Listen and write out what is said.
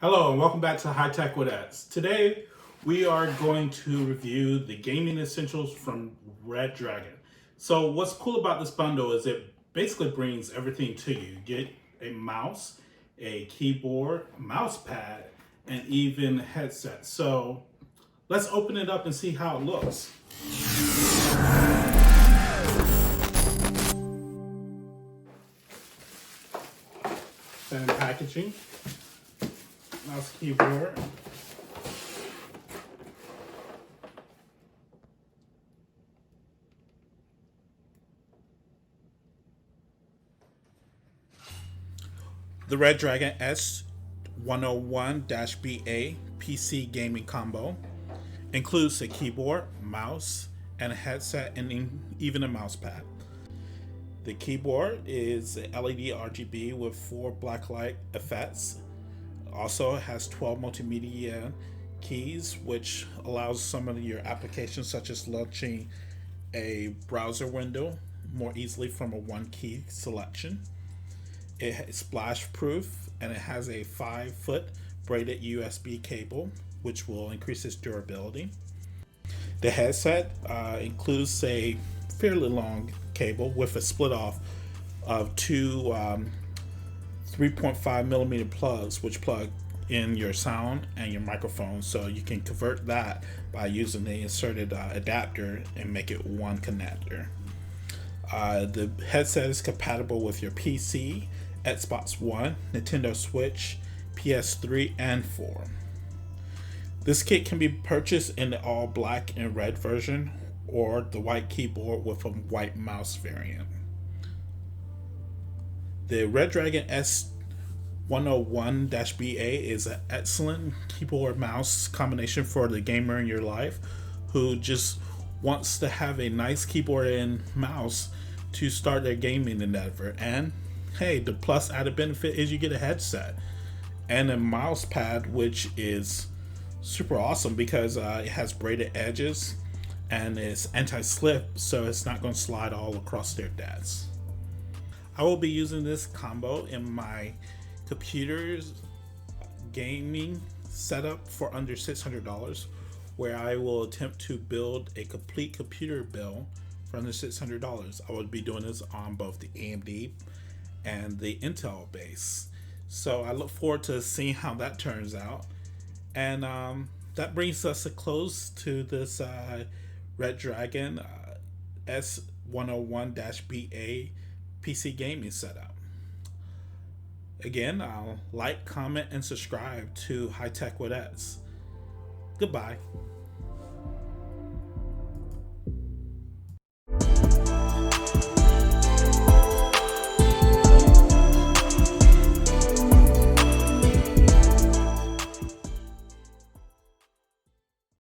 Hello and welcome back to High Tech with Eds. Today we are going to review the gaming essentials from Red Dragon. So what's cool about this bundle is it basically brings everything to you. You get a mouse, a keyboard, mouse pad, and even headset. So let's open it up and see how it looks. Then packaging. Mouse, keyboard. The Red Dragon S101-BA PC gaming combo includes a keyboard, mouse, and a headset, and even a mouse pad. The keyboard is LED RGB with 4 blacklight effects. Also has 12 multimedia keys, which allows some of your applications such as launching a browser window more easily from a one key selection. It's splash proof and it has a 5-foot braided USB cable, which will increase its durability. The headset includes a fairly long cable with a split off of two 3.5 millimeter plugs, which plug in your sound and your microphone, so you can convert that by using the inserted adapter and make it one connector. The headset is compatible with your PC, Xbox One, Nintendo Switch, PS3, and 4. This kit can be purchased in the all black and red version or the white keyboard with a white mouse variant. The Red Dragon S101-BA is an excellent keyboard mouse combination for the gamer in your life who just wants to have a nice keyboard and mouse to start their gaming endeavor. And hey, the plus added benefit is you get a headset and a mouse pad, which is super awesome because it has braided edges and it's anti-slip, so it's not going to slide all across their desk. I will be using this combo in my computer's gaming setup for under $600, where I will attempt to build a complete computer build for under $600. I will be doing this on both the AMD and the Intel base. So I look forward to seeing how that turns out. And that brings us a close to this Red Dragon S101-BA PC gaming setup. Again, I'll like, comment, and subscribe to High Tech with Eds. Goodbye.